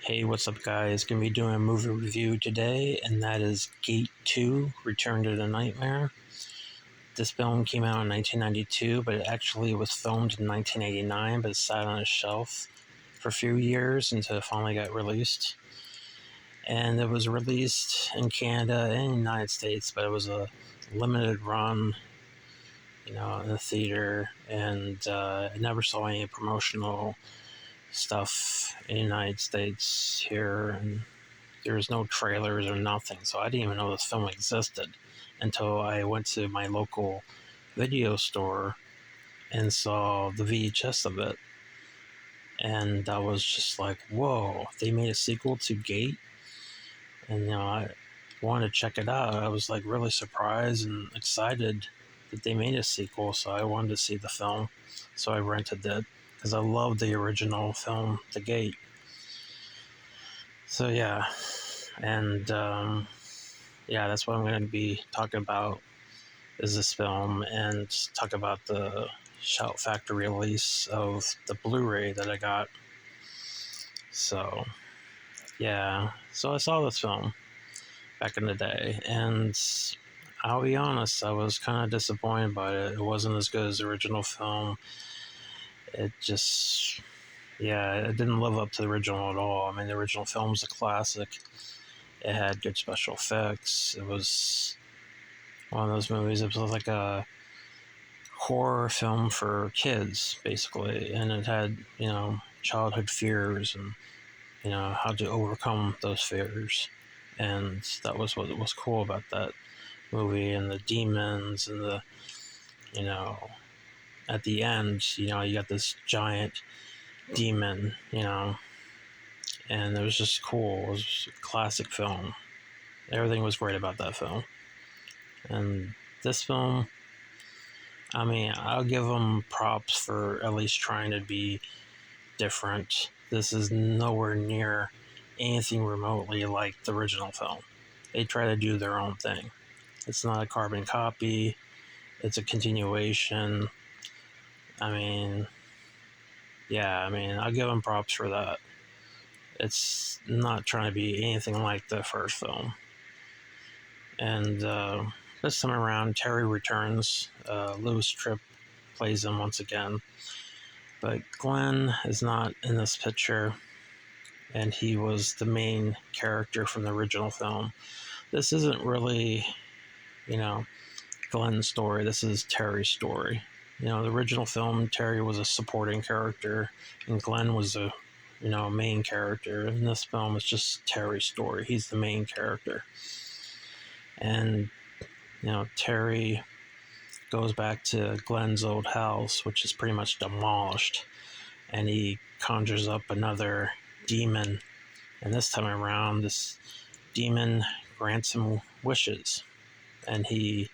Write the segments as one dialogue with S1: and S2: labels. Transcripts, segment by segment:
S1: Hey, what's up, guys? Gonna be doing a movie review today, and that is Gate 2 Return to the Nightmare. This film came out in 1992, but it actually was filmed in 1989, but it sat on a shelf for a few years until it finally got released. And it was released in Canada and the United States, but it was a limited run, in the theater, and I never saw any promotional stuff in the United States here, and there was no trailers or nothing, so I didn't even know this film existed until I went to my local video store and saw the VHS of it, and I was just like, whoa, they made a sequel to Gate, and I wanted to check it out. I was like really surprised and excited that they made a sequel, so I wanted to see the film, so I rented it because I love the original film, The Gate. So yeah, and that's what I'm going to be talking about, is this film, and talk about the Shout Factory release of the Blu-ray that I got. So yeah, so I saw this film back in the day, and I'll be honest, I was kind of disappointed by it. It wasn't as good as the original film. It just, it didn't live up to the original at all. I mean, the original film's a classic. It had good special effects. It was one of those movies. It was like a horror film for kids, basically, and it had, childhood fears and, how to overcome those fears. And that was what was cool about that movie, and the demons, and the, at the end, you got this giant demon, and it was just cool. It was a classic film. Everything was great about that film. And this film, I mean, I'll give them props for at least trying to be different. This is nowhere near anything remotely like the original film. They try to do their own thing. It's not a carbon copy. It's a continuation. I mean, I'll give them props for that. It's not trying to be anything like the first film. And this time around, Terry returns. Louis Tripp plays him once again. But Glenn is not in this picture, and he was the main character from the original film. This isn't really, Glenn's story. This is Terry's story. The original film, Terry was a supporting character, and Glenn was a, main character. In this film, it's just Terry's story. He's the main character. And, Terry goes back to Glenn's old house, which is pretty much demolished, and he conjures up another demon. And this time around, this demon grants him wishes, and he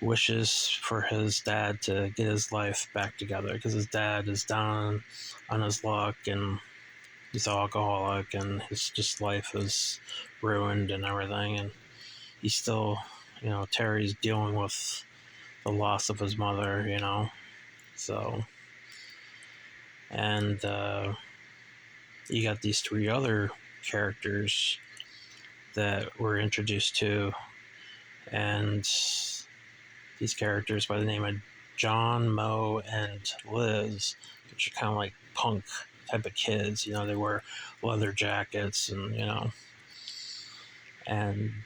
S1: wishes for his dad to get his life back together, because his dad is down on his luck, and he's an alcoholic, and his just life is ruined and everything. And he's still, Terry's dealing with the loss of his mother, so, and you got these three other characters that we're introduced to, and these characters by the name of John, Mo, and Liz, which are kind of like punk type of kids. They wear leather jackets, and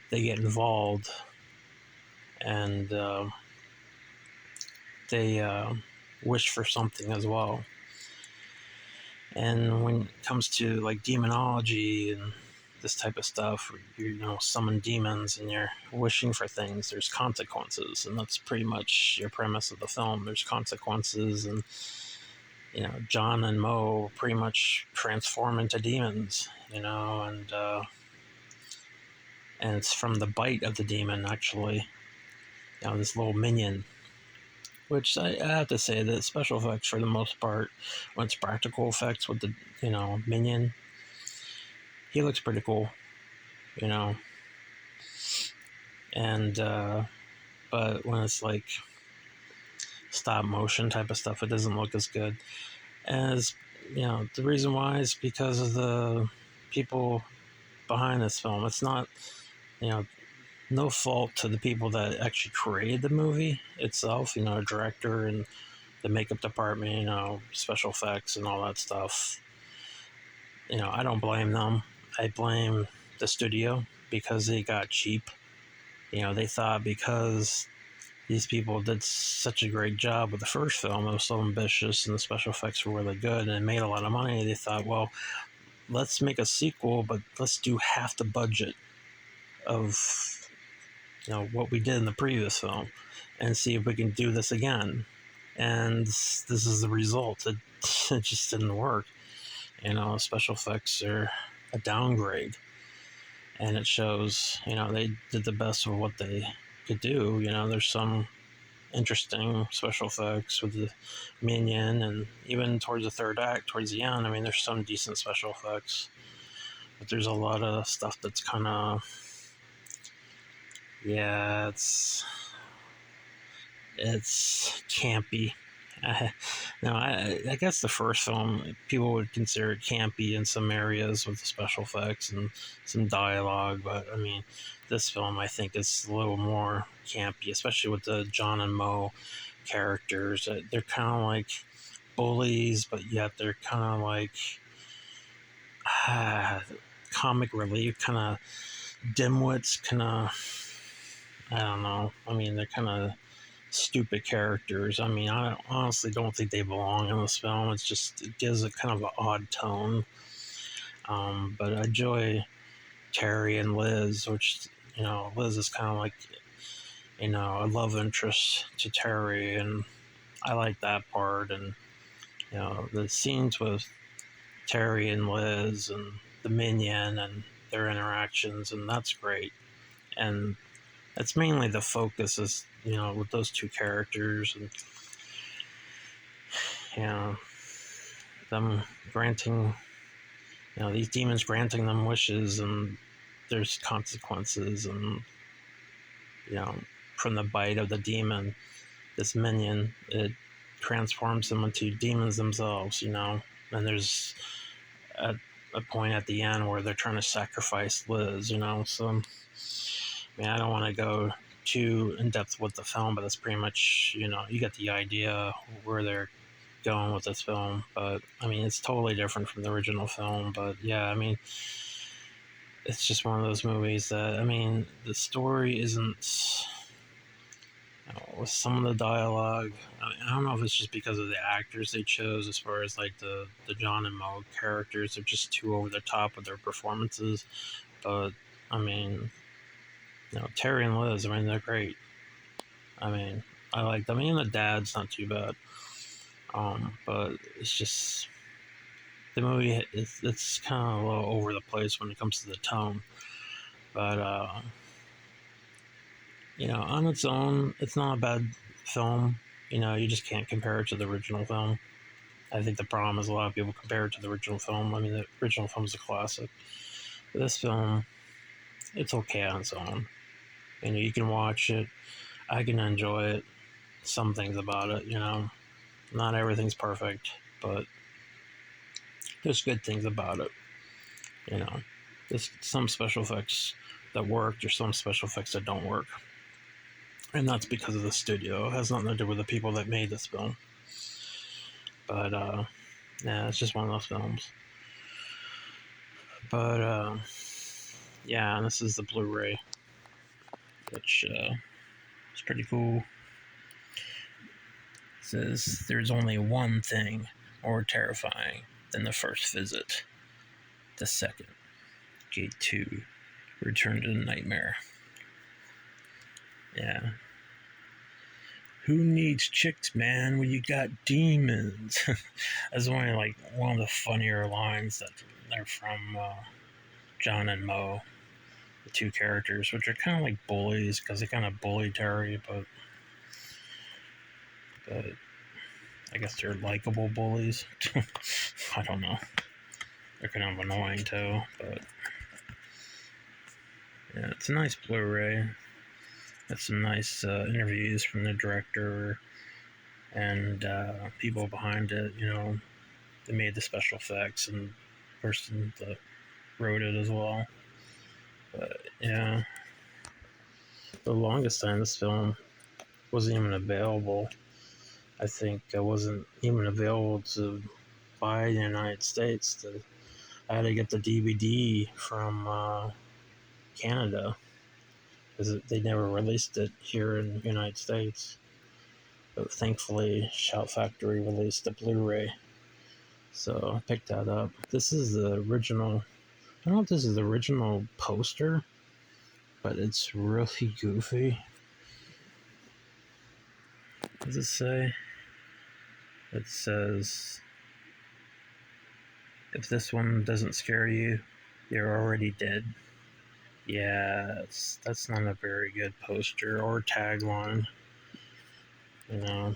S1: they get involved, and they wish for something as well. And when it comes to like demonology and this type of stuff, you summon demons and you're wishing for things, there's consequences, and that's pretty much your premise of the film. There's consequences, and John and Mo pretty much transform into demons, and it's from the bite of the demon, actually, this little minion. Which I have to say that special effects, for the most part, when it's practical effects with the, minion, he looks pretty cool, and, but when it's like stop motion type of stuff, it doesn't look as good. As, the reason why is because of the people behind this film. It's not, you know, no fault to the people that actually created the movie itself, the director and the makeup department, special effects and all that stuff. I don't blame them. I blame the studio because they got cheap. They thought because these people did such a great job with the first film, it was so ambitious and the special effects were really good and it made a lot of money. They thought, well, let's make a sequel, but let's do half the budget of what we did in the previous film and see if we can do this again. And this is the result. It just didn't work. Special effects are a downgrade, and it shows. They did the best of what they could do. There's some interesting special effects with the minion, and even towards the third act, towards the end, there's some decent special effects, but there's a lot of stuff that's kind of, it's campy. I guess the first film people would consider it campy in some areas with the special effects and some dialogue, but this film I think is a little more campy, especially with the John and Mo characters. They're kind of like bullies, but yet they're kind of like comic relief, kind of dimwits, kind of, I don't know. They're kind of stupid characters. I honestly don't think they belong in this film. It gives a kind of an odd tone. But I enjoy Terry and Liz, which, Liz is kind of like, a love interest to Terry, and I like that part. And, the scenes with Terry and Liz and the minion and their interactions, and that's great. And that's mainly the focus is, with those two characters and, them granting, these demons granting them wishes, and there's consequences, and, from the bite of the demon, this minion, it transforms them into demons themselves, and there's a point at the end where they're trying to sacrifice Liz, so, I don't want to go too in depth with the film, but that's pretty much, you get the idea where they're going with this film. But it's totally different from the original film. But yeah, it's just one of those movies that the story isn't. With some of the dialogue, I don't know if it's just because of the actors they chose, as far as like the John and Mo characters. They're just too over the top with their performances. But Terry and Liz, they're great. I like them. The dad's not too bad. But it's just the movie. It's kind of a little over the place when it comes to the tone. But on its own, it's not a bad film. You just can't compare it to the original film. I think the problem is a lot of people compare it to the original film. The original film is a classic. But this film, it's okay on its own. You can watch it. I can enjoy it. Some things about it, not everything's perfect, but there's good things about it. There's some special effects that work. There's some special effects that don't work, and that's because of the studio. It has nothing to do with the people that made this film. But yeah, it's just one of those films. But yeah, and this is the Blu-ray, which is pretty cool. It says, "There's only one thing more terrifying than the first visit. The second. Gate 2. Return to the nightmare." Yeah. Who needs chicks, man, when you got demons? That's only one of the funnier lines that they're from John and Mo, the two characters, which are kind of like bullies because they kind of bully Terry, but I guess they're likable bullies. I don't know. They're kind of annoying too, but yeah, it's a nice Blu-ray. Got some nice interviews from the director and people behind it. They made the special effects and person, the wrote it as well. But yeah, the longest time this film wasn't even available. I think it wasn't even available to buy in the United States. I had to get the DVD from Canada because they never released it here in the United States. But thankfully, Shout Factory released the Blu-ray, so I picked that up. This is the original. I don't know if this is the original poster, but it's really goofy. What does it say? It says, if this one doesn't scare you, you're already dead. Yeah, that's not a very good poster or tagline. You know,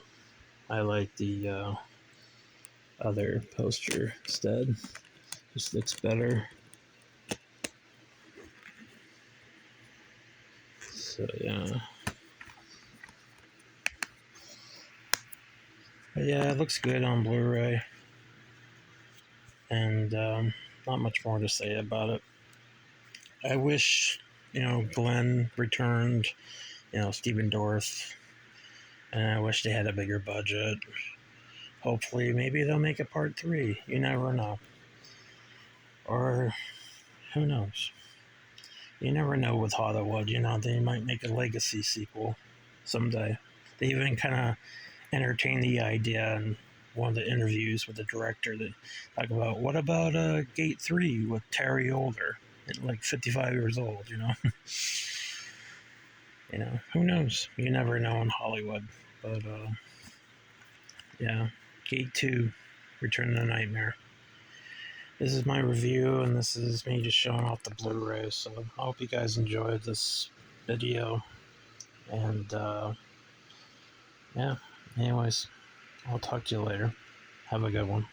S1: I like the other poster instead. Just looks better. So yeah. But yeah, it looks good on Blu-ray. And not much more to say about it. I wish, Glenn returned, Stephen Dorff, and I wish they had a bigger budget. Hopefully, maybe they'll make a part 3. You never know. Or, who knows? You never know with Hollywood, they might make a legacy sequel someday. They even kind of entertained the idea in one of the interviews with the director that talk about, what about Gate 3 with Terry Older, like 55 years old, who knows? You never know in Hollywood. But yeah, Gate 2, Return to the Nightmare. This is my review, and this is me just showing off the Blu-ray, so I hope you guys enjoyed this video. And yeah, anyways, I'll talk to you later. Have a good one.